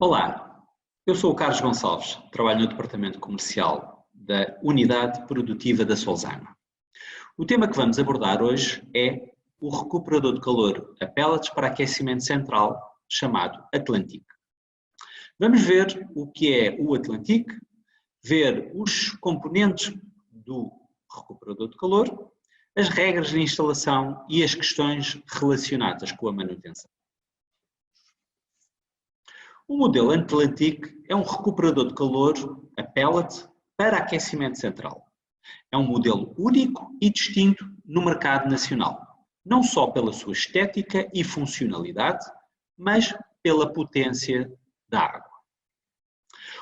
Olá, eu sou o Carlos Gonçalves, trabalho no Departamento Comercial da Unidade Produtiva da Solzana. O tema que vamos abordar hoje é o recuperador de calor a pellets para aquecimento central, chamado Atlantic. Vamos ver o que é o Atlantic, ver os componentes do recuperador de calor, as regras de instalação e as questões relacionadas com a manutenção. O modelo Atlantic é um recuperador de calor a pellet para aquecimento central. É um modelo único e distinto no mercado nacional, não só pela sua estética e funcionalidade, mas pela potência da água.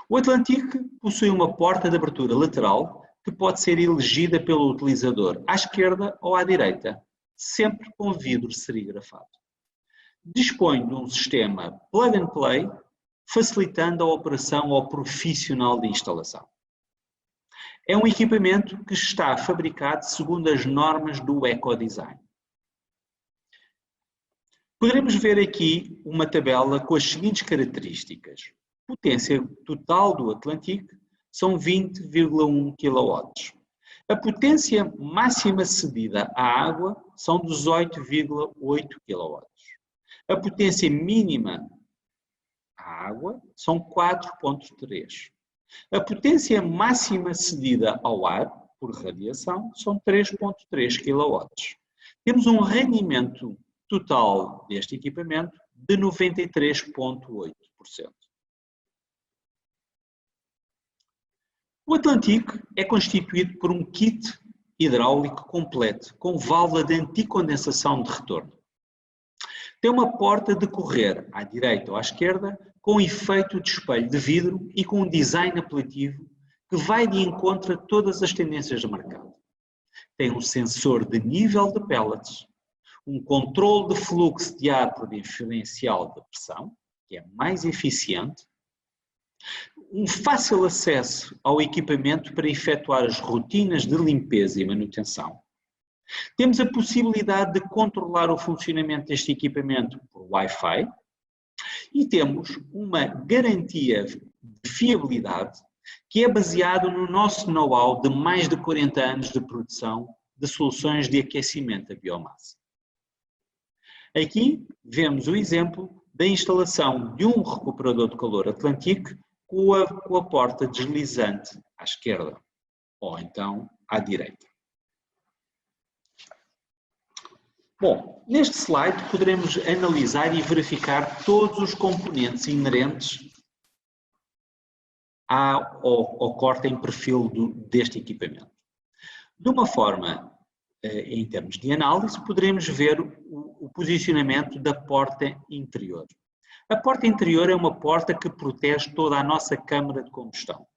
O Atlantic possui uma porta de abertura lateral que pode ser elegida pelo utilizador à esquerda ou à direita, sempre com vidro serigrafado. Dispõe de um sistema plug and play, facilitando a operação ao profissional de instalação. É um equipamento que está fabricado segundo as normas do ecodesign. Poderemos ver aqui uma tabela com as seguintes características. Potência total do Atlantic são 20,1 kW. A potência máxima cedida à água são 18,8 kW. A potência mínima à água são 4,3. A potência máxima cedida ao ar, por radiação, são 3,3 kW. Temos um rendimento total deste equipamento de 93,8%. O Atlantic é constituído por um kit hidráulico completo, com válvula de anticondensação de retorno. Tem uma porta de correr à direita ou à esquerda, com efeito de espelho de vidro e com um design apelativo que vai de encontro a todas as tendências do mercado. Tem um sensor de nível de pellets, um controle de fluxo de ar por diferencial de pressão, que é mais eficiente, um fácil acesso ao equipamento para efetuar as rotinas de limpeza e manutenção. Temos a possibilidade de controlar o funcionamento deste equipamento por Wi-Fi e temos uma garantia de fiabilidade que é baseado no nosso know-how de mais de 40 anos de produção de soluções de aquecimento a biomassa. Aqui vemos o exemplo da instalação de um recuperador de calor Atlantic com a porta deslizante à esquerda ou então à direita. Bom, neste slide poderemos analisar e verificar todos os componentes inerentes ao corte em perfil deste equipamento. De uma forma, em termos de análise, poderemos ver o posicionamento da porta interior. A porta interior é uma porta que protege toda a nossa câmara de combustão.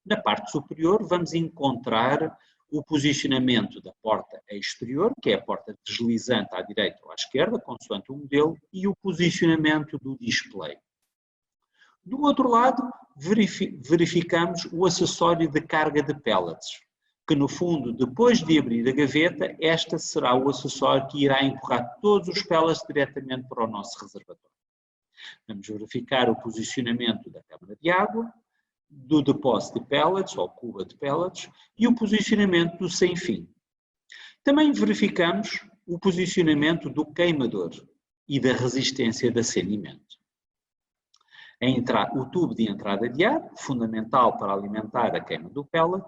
Na parte superior vamos encontrar o posicionamento da porta exterior, que é a porta deslizante à direita ou à esquerda, consoante o modelo, e o posicionamento do display. Do outro lado, verificamos o acessório de carga de pellets, que no fundo, depois de abrir a gaveta, esta será o acessório que irá empurrar todos os pellets diretamente para o nosso reservatório. Vamos verificar o posicionamento da câmara de água, do depósito de pellets ou cuba de pellets e o posicionamento do sem-fim. Também verificamos o posicionamento do queimador e da resistência de acendimento. O tubo de entrada de ar, fundamental para alimentar a queima do pellet,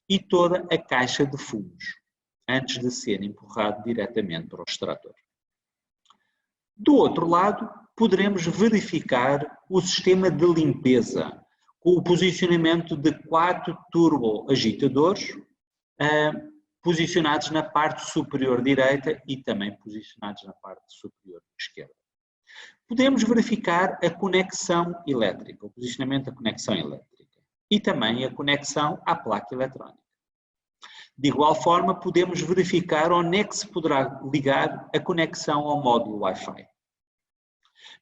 e toda a caixa de fumos, antes de ser empurrado diretamente para o extrator. Do outro lado, poderemos verificar o sistema de limpeza, com o posicionamento de 4 turbo-agitadores posicionados na parte superior direita e também posicionados na parte superior esquerda. Podemos verificar a conexão elétrica, o posicionamento da conexão elétrica e também a conexão à placa eletrónica. De igual forma, podemos verificar onde é que se poderá ligar a conexão ao módulo Wi-Fi.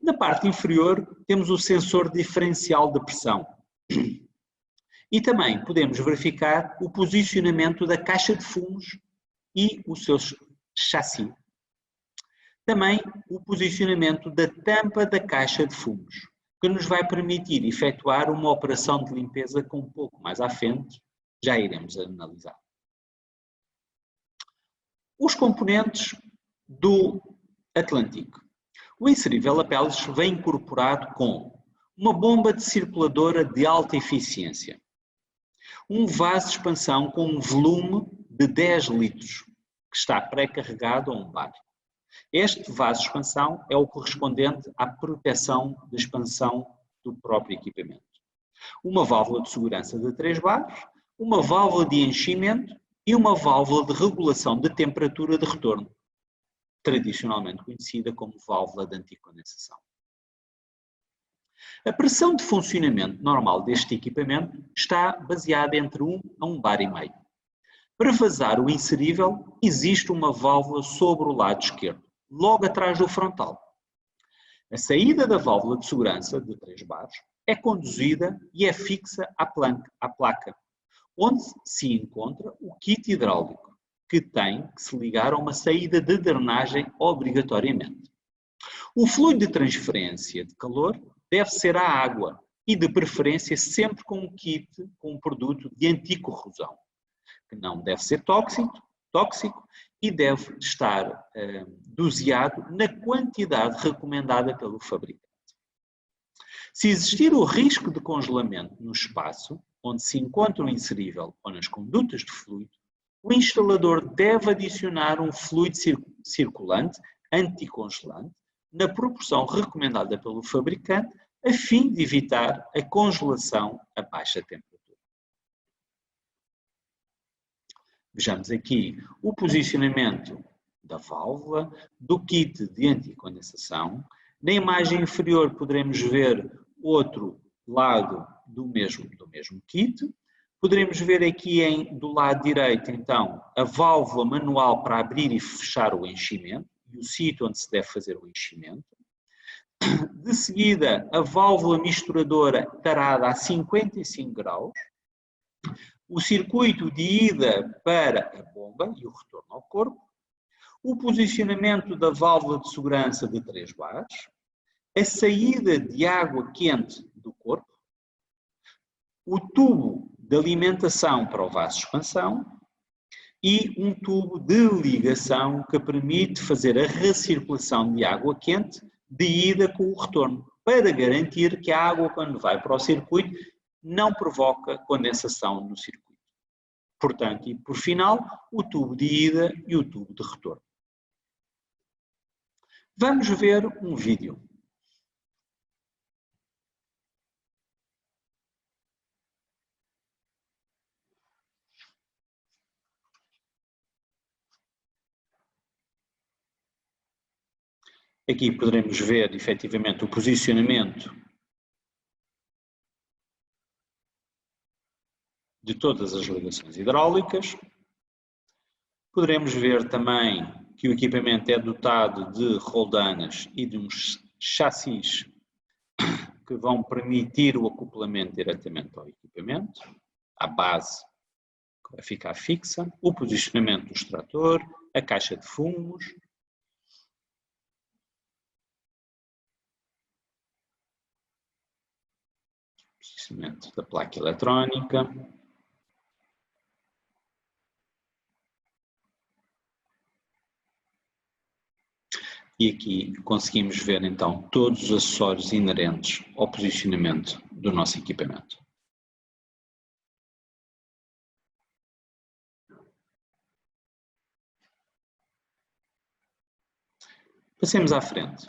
Na parte inferior, temos o sensor diferencial de pressão. E também podemos verificar o posicionamento da caixa de fumos e o seu chassi. Também o posicionamento da tampa da caixa de fumos, que nos vai permitir efetuar uma operação de limpeza que um pouco mais à frente já iremos analisar. Os componentes do Atlântico. O inserível Apelles vem incorporado com uma bomba de circuladora de alta eficiência, um vaso de expansão com um volume de 10 litros, que está pré-carregado a um bar. Este vaso de expansão é o correspondente à proteção de expansão do próprio equipamento. Uma válvula de segurança de 3 bares, uma válvula de enchimento e uma válvula de regulação de temperatura de retorno, tradicionalmente conhecida como válvula de anticondensação. A pressão de funcionamento normal deste equipamento está baseada entre 1 a 1 bar e meio. Para vazar o inserível, existe uma válvula sobre o lado esquerdo, logo atrás do frontal. A saída da válvula de segurança, de 3 bares, é conduzida e é fixa à placa, onde se encontra o kit hidráulico, que tem que se ligar a uma saída de drenagem obrigatoriamente. O fluido de transferência de calor deve ser a água e, de preferência, sempre com um kit com um produto de anticorrosão, que não deve ser tóxico e deve estar doseado na quantidade recomendada pelo fabricante. Se existir o risco de congelamento no espaço onde se encontra o inserível ou nas condutas de fluido, o instalador deve adicionar um fluido circulante anticongelante na proporção recomendada pelo fabricante, a fim de evitar a congelação a baixa temperatura. Vejamos aqui o posicionamento da válvula, do kit de anticondensação. Na imagem inferior poderemos ver outro lado do mesmo kit. Poderemos ver aqui do lado direito, então, a válvula manual para abrir e fechar o enchimento e o sítio onde se deve fazer o enchimento. De seguida, a válvula misturadora tarada a 55 graus, o circuito de ida para a bomba e o retorno ao corpo, o posicionamento da válvula de segurança de 3 bares, a saída de água quente do corpo, o tubo de alimentação para o vaso de expansão e um tubo de ligação que permite fazer a recirculação de água quente de ida com o retorno, para garantir que a água, quando vai para o circuito, não provoca condensação no circuito. Portanto, e por final, o tubo de ida e o tubo de retorno. Vamos ver um vídeo. Aqui poderemos ver, efetivamente, o posicionamento de todas as ligações hidráulicas. Poderemos ver também que o equipamento é dotado de roldanas e de uns chassis que vão permitir o acoplamento diretamente ao equipamento. A base que vai ficar fixa, o posicionamento do extrator, a caixa de fumos. Posicionamento da placa eletrónica. E aqui conseguimos ver então todos os acessórios inerentes ao posicionamento do nosso equipamento. Passemos à frente.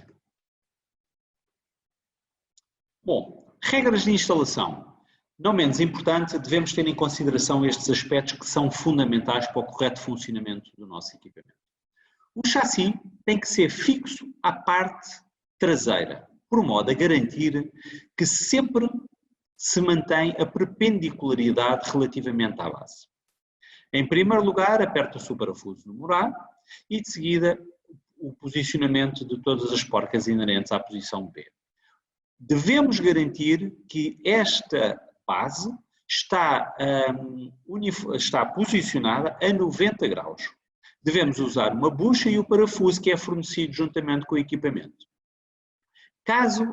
Bom, regras de instalação. Não menos importante, devemos ter em consideração estes aspectos que são fundamentais para o correto funcionamento do nosso equipamento. O chassi tem que ser fixo à parte traseira, por modo a garantir que sempre se mantém a perpendicularidade relativamente à base. Em primeiro lugar, aperta-se o parafuso no morar e, de seguida, o posicionamento de todas as porcas inerentes à posição B. Devemos garantir que esta base está posicionada a 90 graus. Devemos usar uma bucha e o parafuso que é fornecido juntamente com o equipamento. Caso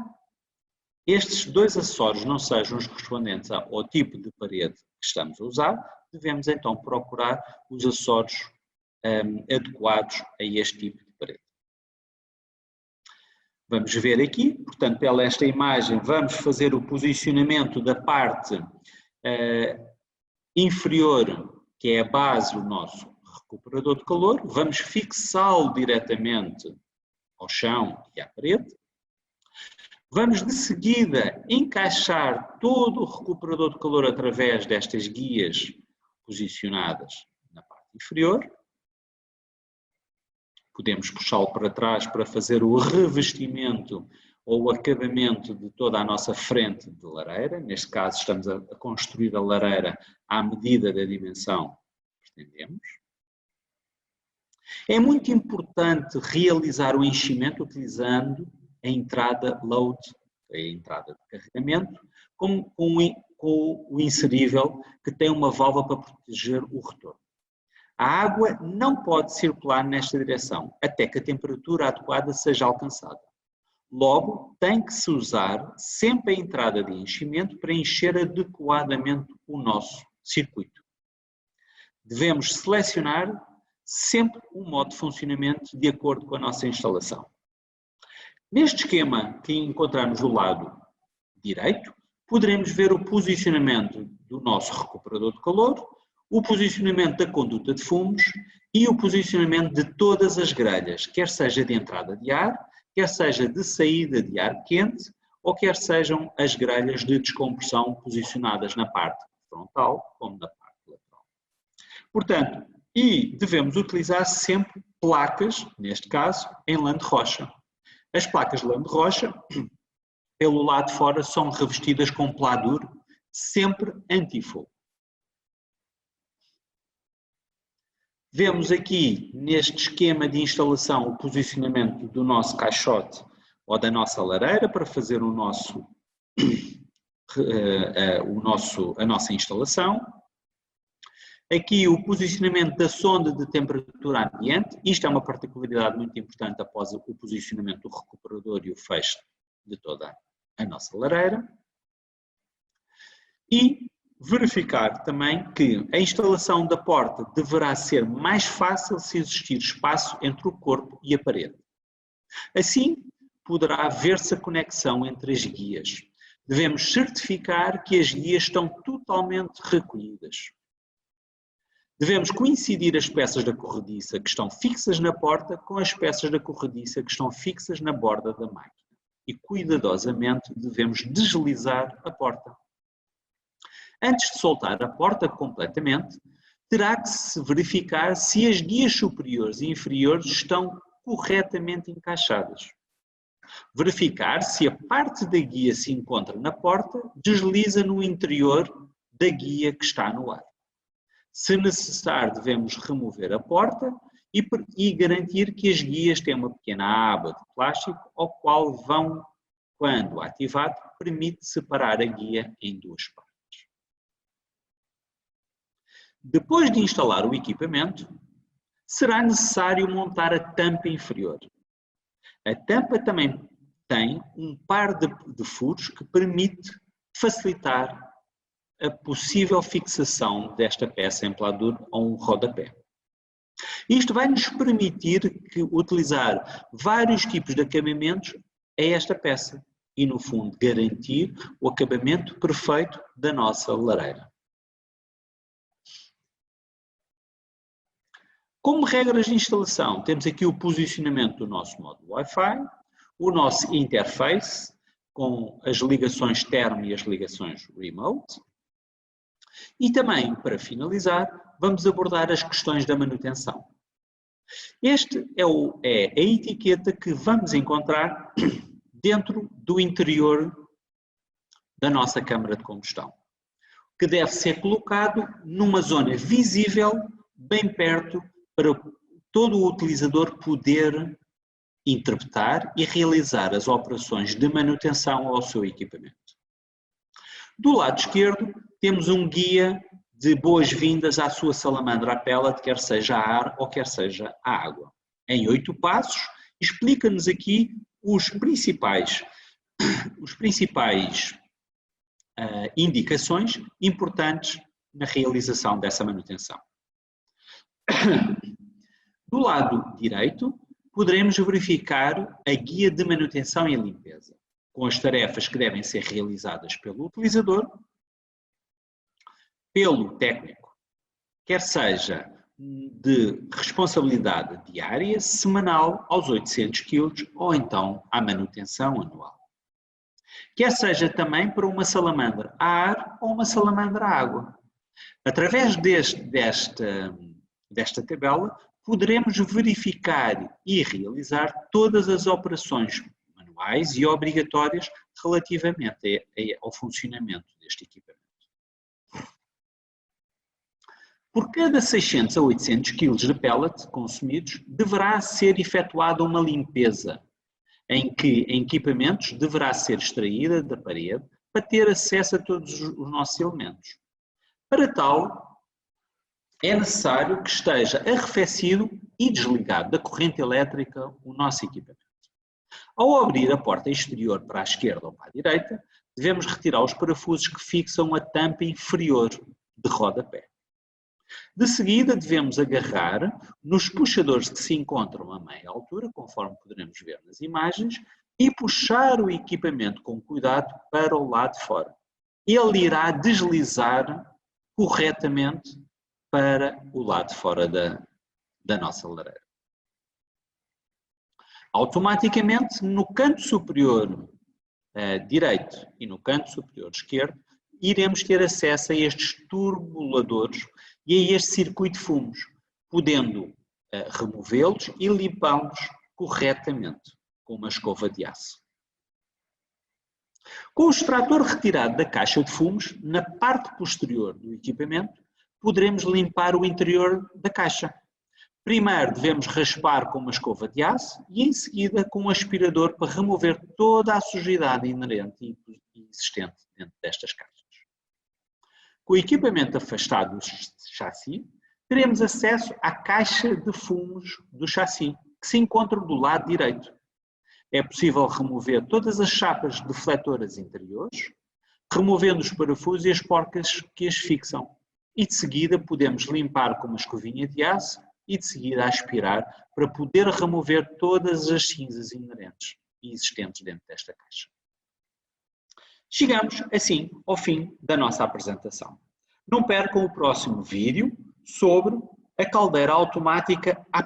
estes dois acessórios não sejam os correspondentes ao tipo de parede que estamos a usar, devemos então procurar os acessórios adequados a este tipo de parede. Vamos ver aqui, portanto, pela esta imagem, vamos fazer o posicionamento da parte inferior, que é a base do nosso recuperador de calor, vamos fixá-lo diretamente ao chão e à parede. Vamos de seguida encaixar todo o recuperador de calor através destas guias posicionadas na parte inferior. Podemos puxá-lo para trás para fazer o revestimento ou o acabamento de toda a nossa frente de lareira. Neste caso estamos a construir a lareira à medida da dimensão que pretendemos. É muito importante realizar o enchimento utilizando a entrada load, a entrada de carregamento, com o inserível que tem uma válvula para proteger o retorno. A água não pode circular nesta direção até que a temperatura adequada seja alcançada. Logo, tem que se usar sempre a entrada de enchimento para encher adequadamente o nosso circuito. Devemos selecionar sempre um modo de funcionamento de acordo com a nossa instalação. Neste esquema que encontramos do lado direito, poderemos ver o posicionamento do nosso recuperador de calor, o posicionamento da conduta de fumos e o posicionamento de todas as grelhas, quer seja de entrada de ar, quer seja de saída de ar quente, ou quer sejam as grelhas de descompressão posicionadas na parte frontal como na parte lateral. Portanto, devemos utilizar sempre placas, neste caso, em lã de rocha. As placas de lã de rocha, pelo lado de fora, são revestidas com pladur, sempre antifogo. Vemos aqui, neste esquema de instalação, o posicionamento do nosso caixote ou da nossa lareira para fazer a nossa instalação. Aqui o posicionamento da sonda de temperatura ambiente. Isto é uma particularidade muito importante após o posicionamento do recuperador e o fecho de toda a nossa lareira. E verificar também que a instalação da porta deverá ser mais fácil se existir espaço entre o corpo e a parede. Assim, poderá haver-se a conexão entre as guias. Devemos certificar que as guias estão totalmente recolhidas. Devemos coincidir as peças da corrediça que estão fixas na porta com as peças da corrediça que estão fixas na borda da máquina. E cuidadosamente devemos deslizar a porta. Antes de soltar a porta completamente, terá que se verificar se as guias superiores e inferiores estão corretamente encaixadas. Verificar se a parte da guia se encontra na porta, desliza no interior da guia que está no ar. Se necessário, devemos remover a porta e garantir que as guias têm uma pequena aba de plástico ao qual vão, quando ativado, permite separar a guia em duas partes. Depois de instalar o equipamento, será necessário montar a tampa inferior. A tampa também tem um par de furos que permite facilitar a possível fixação desta peça em pladur a um rodapé. Isto vai nos permitir utilizar vários tipos de acabamentos a esta peça e, no fundo, garantir o acabamento perfeito da nossa lareira. Como regras de instalação, temos aqui o posicionamento do nosso módulo Wi-Fi, o nosso interface com as ligações termo e as ligações remote. E também, para finalizar, vamos abordar as questões da manutenção. Este é a etiqueta que vamos encontrar dentro do interior da nossa câmara de combustão, que deve ser colocado numa zona visível, bem perto, para todo o utilizador poder interpretar e realizar as operações de manutenção ao seu equipamento. Do lado esquerdo, temos um guia de boas-vindas à sua salamandra a pellet, quer seja a ar ou quer seja a água. Em 8 passos, explica-nos aqui os principais os principais indicações importantes na realização dessa manutenção. Do lado direito, poderemos verificar a guia de manutenção e limpeza, com as tarefas que devem ser realizadas pelo utilizador, pelo técnico, quer seja de responsabilidade diária, semanal, aos 800 kg, ou então à manutenção anual. Quer seja também para uma salamandra a ar ou uma salamandra a água. Através desta tabela, poderemos verificar e realizar todas as operações manuais e obrigatórias relativamente ao funcionamento deste equipamento. Por cada 600 a 800 kg de pellet consumidos, deverá ser efetuada uma limpeza, em que em equipamentos deverá ser extraída da parede para ter acesso a todos os nossos elementos. Para tal, é necessário que esteja arrefecido e desligado da corrente elétrica o nosso equipamento. Ao abrir a porta exterior para a esquerda ou para a direita, devemos retirar os parafusos que fixam a tampa inferior de rodapé. De seguida, devemos agarrar nos puxadores que se encontram a meia altura, conforme poderemos ver nas imagens, e puxar o equipamento com cuidado para o lado de fora. Ele irá deslizar corretamente para o lado de fora da nossa lareira. Automaticamente, no canto superior direito e no canto superior esquerdo, iremos ter acesso a estes turbuladores e a este circuito de fumos, podendo removê-los e limpá-los corretamente com uma escova de aço. Com o extrator retirado da caixa de fumos, na parte posterior do equipamento, poderemos limpar o interior da caixa. Primeiro devemos raspar com uma escova de aço e em seguida com um aspirador para remover toda a sujidade inerente e existente dentro destas caixas. Com o equipamento afastado do chassi, teremos acesso à caixa de fumos do chassi, que se encontra do lado direito. É possível remover todas as chapas defletoras interiores, removendo os parafusos e as porcas que as fixam. E de seguida podemos limpar com uma escovinha de aço e de seguida aspirar para poder remover todas as cinzas inerentes e existentes dentro desta caixa. Chegamos, assim, ao fim da nossa apresentação. Não percam o próximo vídeo sobre a caldeira automática A+.